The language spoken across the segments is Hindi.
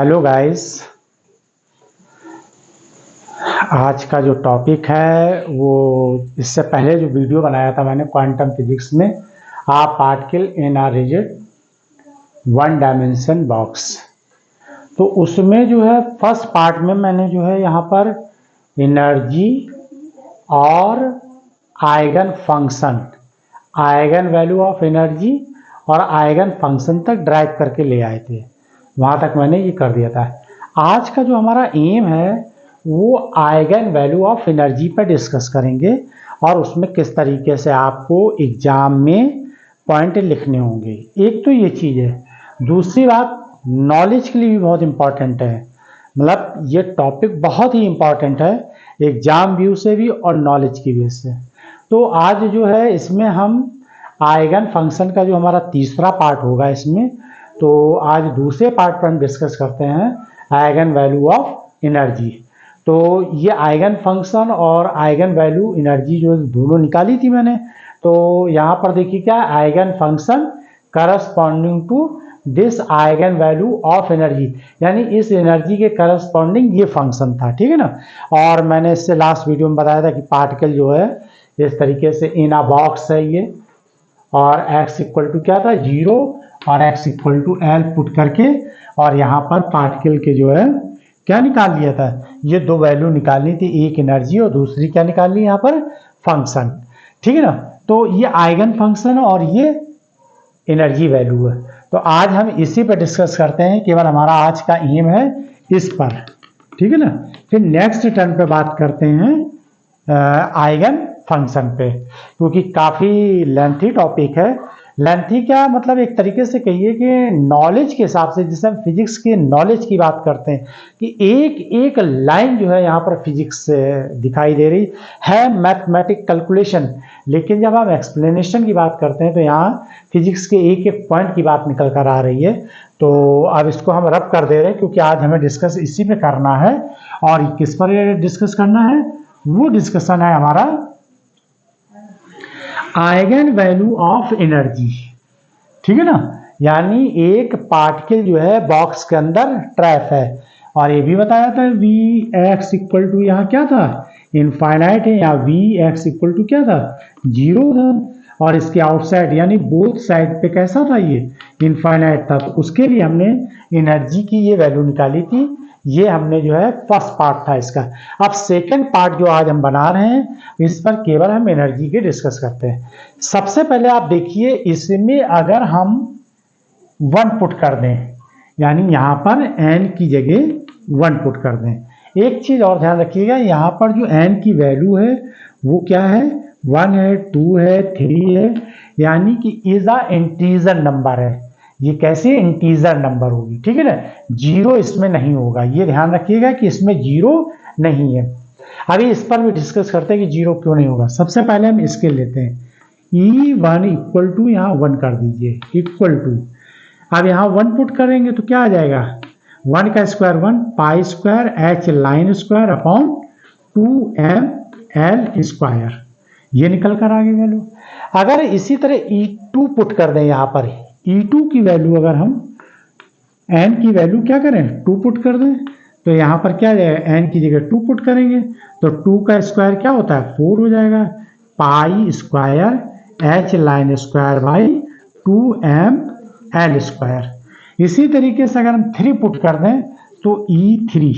Hello guys. आज का जो टॉपिक है वो इससे पहले जो वीडियो बनाया था मैंने क्वांटम फिजिक्स में a particle in a rigid one dimension box. तो उसमें जो है फर्स्ट पार्ट में मैंने जो है यहाँ पर एनर्जी और eigen function, eigen value of energy और आइगन फंक्शन तक ड्राइव करके ले आए थे। वहाँ तक मैंने ये कर दिया था। आज का जो हमारा एम है वो आइगन वैल्यू ऑफ एनर्जी पर डिस्कस करेंगे और उसमें किस तरीके से आपको एग्जाम में पॉइंट लिखने होंगे। एक तो ये चीज़ है। दूसरी बात, नॉलेज के लिए भी बहुत इम्पॉर्टेंट है। मतलब ये टॉपिक बहुत ही इम्पॉर्टेंट है एग्जाम व्यू से भी और नॉलेज की व्यू से। तो आज जो है इसमें हम आइगन फंक्शन का जो हमारा तीसरा पार्ट होगा इसमें, तो आज दूसरे पार्ट पर हम डिस्कस करते हैं आइगन वैल्यू ऑफ एनर्जी। तो ये आइगन फंक्शन और आइगन वैल्यू एनर्जी जो दोनों निकाली थी मैंने, तो यहाँ पर देखिए क्या eigen function corresponding to this eigen value of energy, यानी इस एनर्जी के करस्पॉन्डिंग ये फंक्शन था, ठीक है ना। और मैंने इससे लास्ट वीडियो में बताया था कि पार्टिकल जो है इस तरीके से इन अ बॉक्स है ये, और x इक्वल टू क्या था 0 और x equal to L put करके और यहाँ पर पार्टिकल के जो है क्या निकाल लिया था, ये दो वैल्यू निकालनी थी, एक एनर्जी और दूसरी क्या निकालनी यहाँ पर फंक्शन, ठीक है ना। तो ये आइगन फंक्शन और ये एनर्जी वैल्यू है। तो आज हम इसी पर डिस्कस करते हैं, केवल हमारा आज का एम है इस पर, ठीक है ना। फिर नेक्स्ट टर्न पे बात करते हैं आइगन फंक्शन पे, क्योंकि काफ़ी लेंथी टॉपिक है। लेंथी क्या मतलब, एक तरीके से कहिए कि नॉलेज के हिसाब से, जैसे हम फिजिक्स के नॉलेज की बात करते हैं कि एक एक लाइन जो है यहाँ पर फिजिक्स से दिखाई दे रही है, मैथमेटिक कैलकुलेशन, लेकिन जब हम एक्सप्लेनेशन की बात करते हैं तो यहाँ फिजिक्स के एक एक पॉइंट की बात निकल कर आ रही है। तो अब इसको हम रब कर दे रहे हैं क्योंकि आज हमें डिस्कस इसी पे करना है। और किस पर डिस्कस करना है, वो डिस्कशन है हमारा आइगन वैल्यू ऑफ एनर्जी, ठीक है ना। यानी एक पार्टिकल जो है बॉक्स के अंदर ट्रैप है, और ये भी बताया था वी एक्स इक्वल टू यहाँ क्या था इनफाइनाइट है, यहाँ वी एक्स इक्वल टू क्या था 0 था, और इसके आउटसाइड यानी बोथ साइड पे कैसा था ये इनफाइनाइट था। तो उसके लिए हमने एनर्जी की ये वैल्यू निकाली थी। ये हमने जो है फर्स्ट पार्ट था इसका। अब सेकंड पार्ट जो आज हम बना रहे हैं इस पर केवल हम एनर्जी के डिस्कस करते हैं। सबसे पहले आप देखिए, इसमें अगर हम 1 पुट कर दें, यानी यहाँ पर n की जगह 1 पुट कर दें। एक चीज और ध्यान रखिएगा, यहाँ पर जो n की वैल्यू है वो क्या है 1 है, 2 है, 3 है, यानी कि इज अ इंटीजर नंबर है। ये कैसे इंटीजर नंबर होगी, ठीक है ना। 0 इसमें नहीं होगा, ये ध्यान रखिएगा कि इसमें 0 नहीं है। अभी इस पर भी डिस्कस करते हैं कि 0 क्यों नहीं होगा। सबसे पहले हम इसके लेते हैं E1 इक्वल टू यहाँ 1 कर दीजिए इक्वल टू, अब यहाँ 1 पुट करेंगे तो क्या आ जाएगा 1 का स्क्वायर 1 पाई square h line square upon 2ml square, ये निकल कर आ गई वैल्यू। अगर इसी तरह E2 पुट कर दें, यहाँ पर E2 की वैल्यू अगर हम n की वैल्यू क्या करें 2 पुट कर दें, तो यहाँ पर क्या जाएगा n की जगह 2 पुट करेंगे तो 2 का स्क्वायर क्या होता है 4 हो जाएगा, पाई square h line square by 2ml square. इसी तरीके से अगर हम 3 पुट कर दें तो E3,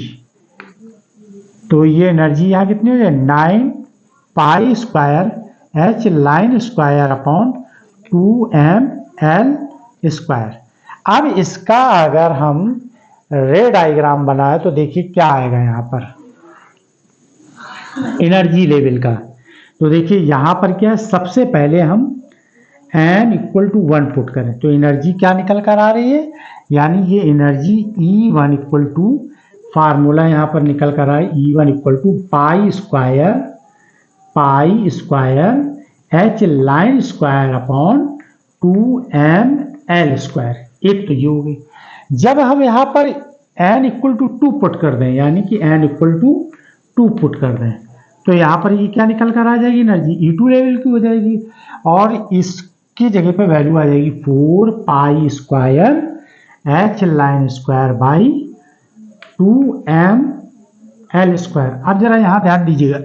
तो ये एनर्जी यहाँ कितनी हो जाए 9 पाई square h line square upon 2ml square. अब इसका अगर हम रे डायग्राम बनाए तो देखिए क्या आएगा यहाँ पर एनर्जी लेवल का। तो देखिए यहाँ पर क्या है, सबसे पहले हम n इक्वल टू 1 पुट करें तो एनर्जी क्या निकल कर आ रही है, यानी ये energy E1 equal to formula यहाँ पर निकल कर आ रहा है E1 equal to pi square h line square upon 2ml square. एक तो ये हो गई। जब हम यहाँ पर n इक्वल टू 2 पुट कर दें, यानी कि n इक्वल टू 2 पुट कर दें, तो यहाँ पर ये क्या निकल कर आ जाएगी एनर्जी E2 लेवल की हो जाएगी, और इसकी जगह पे वैल्यू आ जाएगी 4 पाई square h line square by 2ml²। अब जरा यहाँ ध्यान दीजिएगा,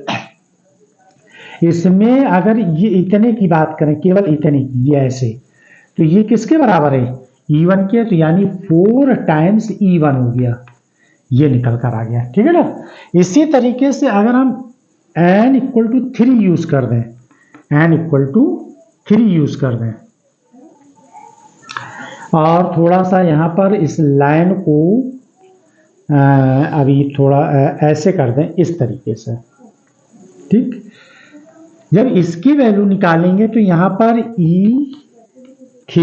इसमें अगर ये इतने की बात करें, केवल इतने की, ये ऐसे, तो ये किसके बराबर है? E1 के, तो यानी 4 टाइम्स E1 हो गया, ये निकल कर आ गया। ठीक है ना। इसी तरीके से अगर हम n = 3 यूज कर दें, n = 3 यूज कर दें, और थोड़ा सा यहाँ पर इस लाइन को अभी थोड़ा ऐसे कर दें, इस तरीके से। ठीक, जब इसकी वैल्यू निकालेंगे तो यहाँ पर E3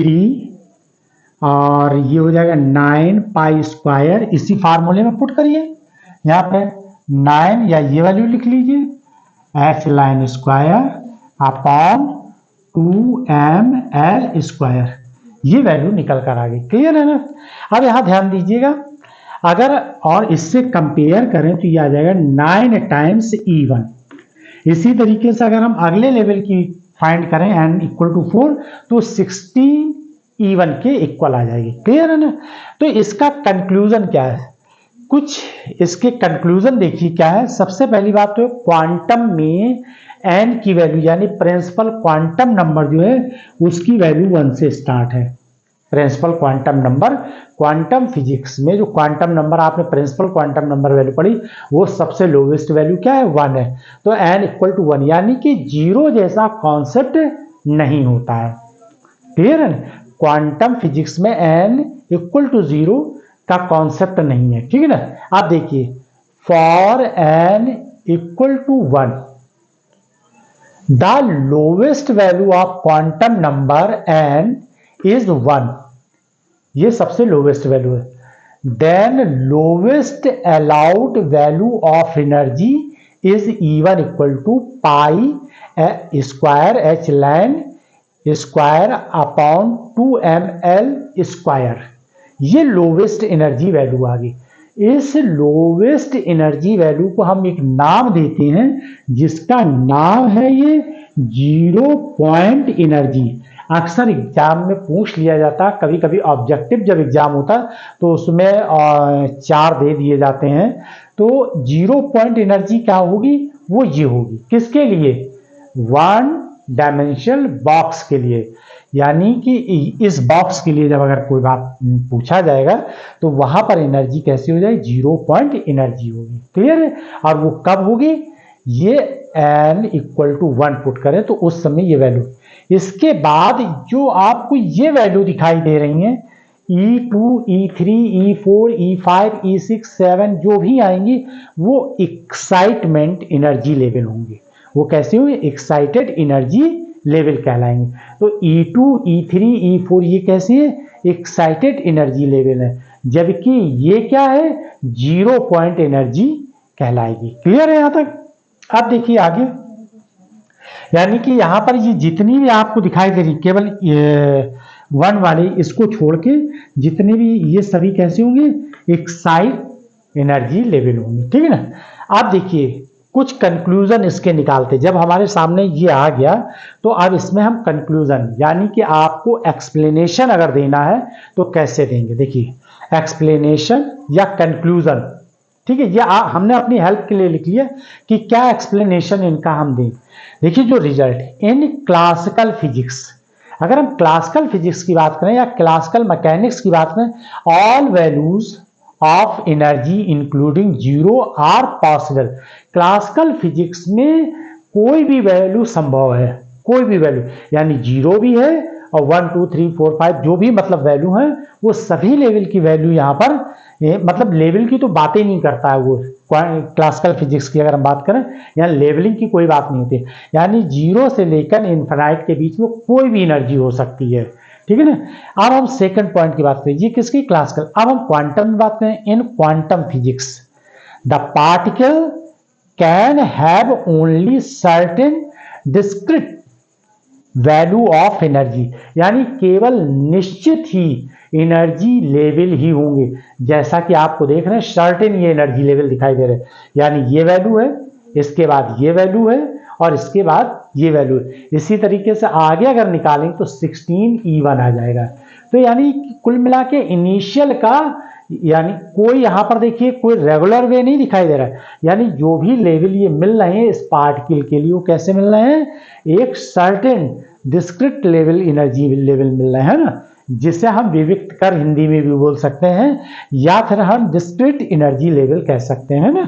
और ये हो जाएगा 9π²। इसी फार्मूले में पुट करिए, यहाँ पे 9 या ये वैल्यू लिख लीजिए, h² अपॉन 2ml², ये वैल्यू निकल कर आ गई। क्लियर है ना। अब यहाँ ध्यान दीजिएगा, अगर और इससे कंपेयर करें तो ये आ जाएगा 9 टाइम्स E1। इसी तरीके से अगर हम अगले लेवल की फाइंड करें n = 4, तो 16 E1 के इक्वल आ जाएगी। क्लियर है ना। तो इसका कंक्लूजन क्या है, कुछ इसके कंक्लूजन देखिए क्या है। सबसे पहली बात तो क्वांटम में n की वैल्यू यानी प्रिंसिपल क्वांटम नंबर जो है उसकी वैल्यू 1 से स्टार्ट है। Principal quantum number, quantum physics में जो क्वांटम नंबर आपने प्रिंसिपल क्वांटम नंबर वैल्यू पढ़ी, वो सबसे लोवेस्ट वैल्यू क्या है? 1 है। तो n = 1, यानी कि 0 जैसा कॉन्सेप्ट नहीं होता है। क्लियर है। क्वांटम फिजिक्स में n = 0 का कॉन्सेप्ट नहीं है। ठीक है ना। आप देखिए, for n = 1 the lowest value of quantum number n is 1, ये सबसे लोवेस्ट वैल्यू है। Then lowest allowed value of energy is E1 = π² upon 2ml²। ये लोवेस्ट एनर्जी वैल्यू आ गई। इस लोवेस्ट एनर्जी वैल्यू को हम एक नाम देते हैं, जिसका नाम है ये 0 पॉइंट एनर्जी। अक्सर एग्जाम में पूछ लिया जाता है, कभी कभी ऑब्जेक्टिव जब एग्जाम होता तो उसमें 4 दे दिए जाते हैं। तो 0 पॉइंट एनर्जी क्या होगी? वो ये होगी, किसके लिए? 1 डायमेंशनल बॉक्स के लिए। यानी कि इस बॉक्स के लिए जब अगर कोई बात पूछा जाएगा तो वहां पर एनर्जी कैसी हो जाएगी? 0 पॉइंट एनर्जी होगी। क्लियर है। और वो कब होगी? ये n = 1 पुट करें तो उस समय ये वैल्यू। इसके बाद जो आपको ये वैल्यू दिखाई दे रही हैं, E2, E3, E4, E5, E6, 7 जो भी आएंगी, वो एक्साइटमेंट एनर्जी लेवल होंगे। वो कैसे होंगे? एक्साइटेड एनर्जी लेवल कहलाएंगे। तो E2, E3, E4 ये कैसे है? एक्साइटेड एनर्जी लेवल है, जबकि ये क्या है? 0 पॉइंट एनर्जी कहलाएगी। क्लियर है यहां तक। अब देखिए आगे, यानी कि यहां पर ये जितनी भी आपको दिखाई दे रही, केवल 1 वाली इसको छोड़ के जितने भी ये सभी कैसे होंगे? एक्साइट एनर्जी लेवल होंगे। ठीक है ना। आप देखिए कुछ कंक्लूजन इसके निकालते। जब हमारे सामने ये आ गया तो अब इसमें हम कंक्लूजन, यानी कि आपको एक्सप्लेनेशन अगर देना है तो कैसे देंगे। देखिए, एक्सप्लेनेशन या कंक्लूजन, ठीक है, ये हमने अपनी हेल्प के लिए लिख लिया कि क्या एक्सप्लेनेशन इनका हम दें। देखिए जो रिजल्ट इन क्लासिकल फिजिक्स, अगर हम क्लासिकल फिजिक्स की बात करें या क्लासिकल मैकेनिक्स की बात करें, all values of energy including 0 are possible. Classical physics में कोई भी वैल्यू संभव है, कोई भी वैल्यू, यानी 0 भी है और 1 2 3 4 5 जो भी मतलब वैल्यू है, वो सभी लेवल की वैल्यू यहाँ पर, मतलब लेवल की तो बातें नहीं करता है वो। क्लासिकल फिजिक्स की अगर हम बात करें, यहाँ लेवलिंग की कोई बात नहीं होती, यानी 0 से लेकर इनफाइनाइट के बीच में कोई भी एनर्जी हो सकती है। ठीक है ना। अब हम सेकंड पॉइंट की बात करें, ये किसकी? क्लासिकल। अब हम क्वांटम की बात करें। इन quantum physics the particle can have only certain discrete value of energy, यानी केवल निश्चित ही एनर्जी लेवल ही होंगे। जैसा कि आपको देख रहे हैं, सर्टेन ये एनर्जी लेवल दिखाई दे रहे हैं, यानी ये वैल्यू है, इसके बाद ये वैल्यू है और इसके बाद ये वैल्यू है। इसी तरीके से आगे अगर निकालें तो 16 E1 आ जाएगा। तो यानी कुल मिला के इनिशियल का यानी कोई यहाँ पर देखिए कोई रेगुलर वे नहीं दिखाई दे रहा है, यानी जो भी लेवल ये मिल रहे हैं इस पार्टिकल के लिए वो कैसे मिल रहे हैं, एक certain discrete level energy level मिल रहे हैं ना, जिसे हम विविक्त कर हिंदी में भी बोल सकते हैं या फिर हम डिस्क्रिट एनर्जी लेवल कह सकते हैं ना।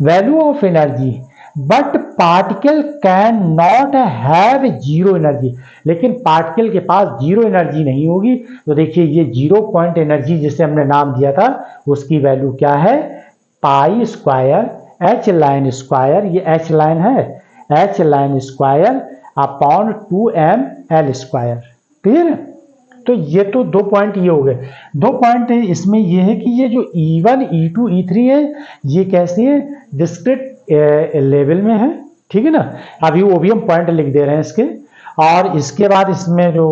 Value of energy, but particle can not have zero energy, लेकिन पार्टिकल के पास जीरो एनर्जी नहीं होगी। तो देखिए ये जीरो पॉइंट एनर्जी जिसे हमने नाम दिया था उसकी वैल्यू क्या है, पाई स्क्वायर एच लाइन स्क्वायर, ये एच लाइन है, H line square upon 2m l square. Clear है? तो ये तो दो पॉइंट ये हो गए। दो पॉइंट इसमें ये है कि ये जो E1 E2 E3 है ये कैसे है, डिस्क्रिट लेवल में है, ठीक है ना। अभी वो भी हम पॉइंट लिख दे रहे हैं इसके। और इसके बाद इसमें जो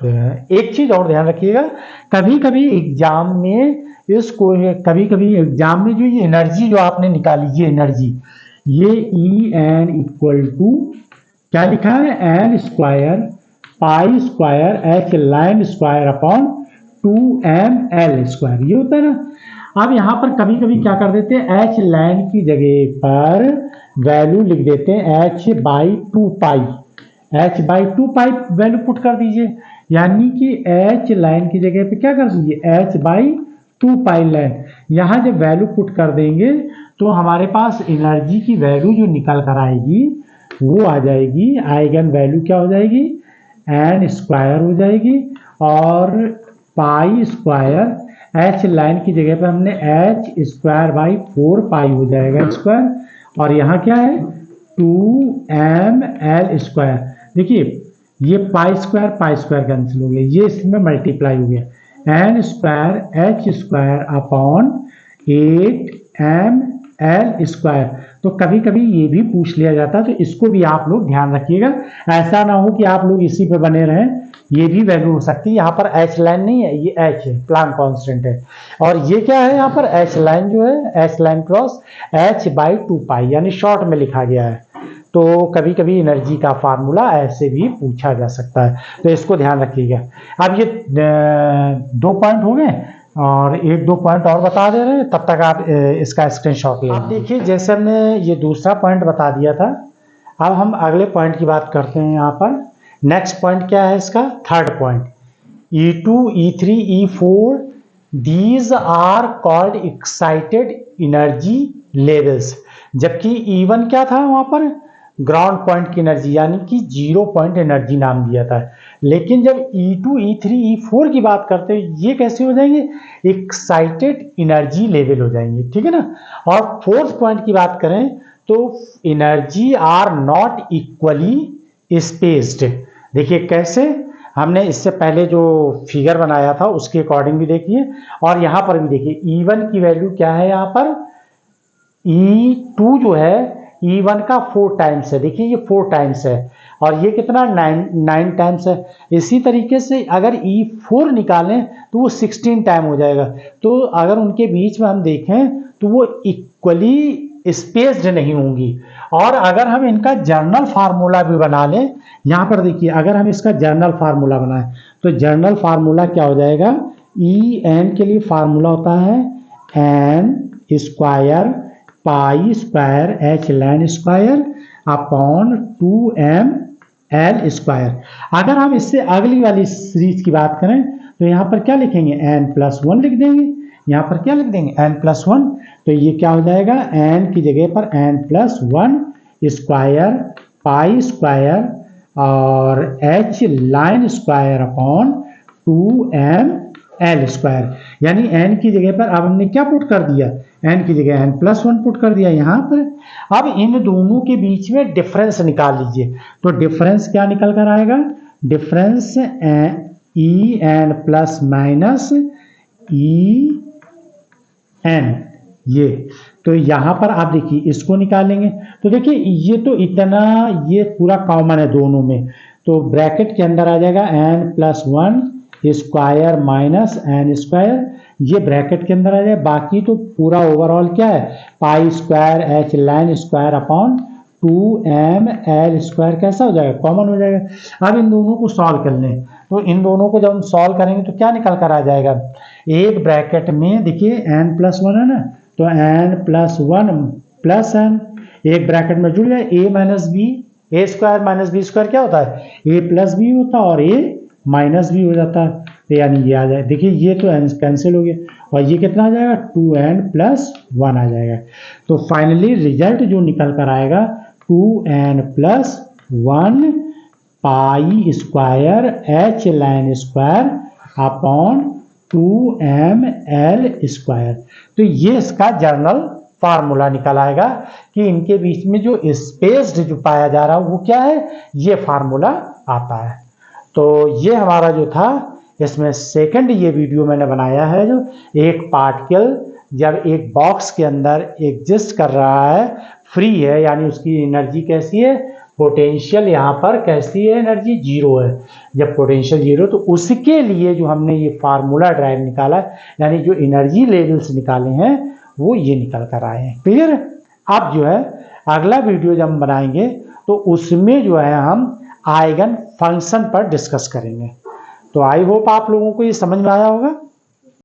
एक चीज और ध्यान रखिएगा, कभी कभी एग्जाम में इसको, कभी कभी एग्जाम में जो ये एनर्जी जो आपने निकाली, ये एनर्जी, ये En इक्वल टू क्या लिखा है, n square pi square h line square upon 2ml square, ये होता है ना। अब यहाँ पर कभी कभी क्या कर देते हैं, एच लाइन की जगह पर वैल्यू लिख देते हैं h/2 पाई, h/2 पाई वैल्यू पुट कर दीजिए, यानी कि एच लाइन की जगह पे क्या कर दीजिए, h/2 पाई लाइन। यहाँ जब वैल्यू पुट कर देंगे तो हमारे पास एनर्जी की वैल्यू जो निकल कर आएगी वो आ जाएगी, आइगन वैल्यू क्या हो जाएगी, एन स्क्वायर हो जाएगी, और पाई स्क्वायर एच लाइन की जगह पर हमने h²/4 पाई हो जाएगा स्क्वायर, और यहाँ क्या है 2ml स्क्वायर। देखिए ये पाई स्क्वायर कैंसिल हो गया, ये इसमें मल्टीप्लाई हो गया, n square h square upon 8ml square. तो कभी कभी ये भी पूछ लिया जाता है, तो इसको भी आप लोग ध्यान रखिएगा, ऐसा ना हो कि आप लोग इसी पे बने रहें, ये भी वैल्यू हो सकती है। यहाँ पर एच लाइन नहीं है, ये एच है, प्लांक कांस्टेंट है, और ये क्या है यहाँ पर एच लाइन जो है, एच लाइन क्रॉस h/2 पाई, यानी शॉर्ट में लिखा गया है। तो कभी कभी एनर्जी का फार्मूला ऐसे भी पूछा जा सकता है, तो इसको ध्यान रखिएगा। अब ये दो पॉइंट हो गए और एक दो पॉइंट और बता दे रहे हैं, तब तक आप इसका स्क्रीनशॉट ले। आप देखिए जैसे हमने ये दूसरा पॉइंट बता दिया था, अब हम अगले पॉइंट की बात करते हैं। यहाँ पर नेक्स्ट पॉइंट क्या है इसका, third point, E2 E3 E4 these are called excited energy levels. जबकि E1 क्या था वहां पर, ग्राउंड पॉइंट की एनर्जी, यानी कि जीरो पॉइंट एनर्जी नाम दिया था। लेकिन जब E2 E3 E4 की बात करते हैं, ये कैसे हो जाएंगे, एक्साइटेड एनर्जी लेवल हो जाएंगे, ठीक है ना। और फोर्थ पॉइंट की बात करें तो energy are not equally spaced. देखिए कैसे, हमने इससे पहले जो फिगर बनाया था उसके अकॉर्डिंग भी देखिए, और यहाँ पर भी देखिए E1 की वैल्यू क्या है, यहाँ पर E2 जो है E1 का 4 टाइम्स है, देखिए ये 4 टाइम्स है, और ये कितना 9 टाइम्स है। इसी तरीके से अगर E4 निकालें तो वो 16 टाइम हो जाएगा। तो अगर उनके बीच में हम देखें तो वो इक्वली स्पेस्ड नहीं होंगी। और अगर हम इनका जर्नल फार्मूला भी बना लें, यहाँ पर देखिए अगर हम इसका जर्नल फार्मूला बनाएं तो जर्नल फार्मूला क्या हो जाएगा, En के लिए फार्मूला होता है n square pi square h line square upon 2ml square. अगर हम इससे अगली वाली सीरीज की बात करें तो यहाँ पर क्या लिखेंगे, n+1 लिख देंगे, यहाँ पर क्या लिख देंगे n+1। तो ये क्या हो जाएगा, n की जगह पर n+1 स्क्वायर पाई स्क्वायर और h line square upon 2ml square. यानी n की जगह पर अब हमने क्या पुट कर दिया, n की जगह n+1 पुट कर दिया यहाँ पर। अब इन दोनों के बीच में डिफरेंस निकाल लीजिए, तो डिफरेंस क्या निकल कर आएगा, difference En plus minus En, ये तो यहाँ पर आप देखिए इसको निकालेंगे तो देखिए ये तो इतना, ये पूरा कॉमन है दोनों में, तो ब्रैकेट के अंदर आ जाएगा n+1 square minus n square, ये ब्रैकेट के अंदर आ जाए। बाकी तो पूरा ओवरऑल क्या है, पाई square h line square upon 2ml square कैसा हो जाएगा, कॉमन हो जाएगा। अब इन दोनों को सॉल्व कर लें, तो इन दोनों को जब हम सॉल्व करेंगे तो क्या निकल कर आ जाएगा, एक ब्रैकेट में देखिए n+1 है ना, तो n+1 प्लस n, एक ब्रैकेट में जुड़ जाए a minus b, a square minus b square क्या होता है, a प्लस बी होता है और a माइनस बी हो जाता है। तो यानी ये आ जाए, देखिए ये तो कैंसिल हो गया और ये कितना आ जाएगा 2n+1 आ जाएगा। तो फाइनली रिजल्ट जो निकल कर आएगा 2n+1 पाई square h line square upon 2ml square. तो ये इसका जनरल फार्मूला निकल आएगा कि इनके बीच में जो स्पेस्ड जो पाया जा रहा है वो क्या है, ये फार्मूला आता है। तो ये हमारा जो था इसमें सेकंड ये वीडियो मैंने बनाया है, जो एक पार्टिकल जब एक बॉक्स के अंदर एग्जिस्ट कर रहा है, फ्री है, यानी उसकी एनर्जी कैसी है, पोटेंशियल यहाँ पर कैसी है, एनर्जी जीरो है। जब पोटेंशियल जीरो तो उसके लिए जो हमने ये फार्मूला ड्राइव निकाला, यानी जो एनर्जी लेवल्स निकाले हैं वो ये निकल कर आए हैं। क्लियर? अब जो है अगला वीडियो जब हम बनाएंगे तो उसमें जो है हम आइगन फंक्शन पर डिस्कस करेंगे। तो आई होप आप लोगों को ये समझ में आया होगा।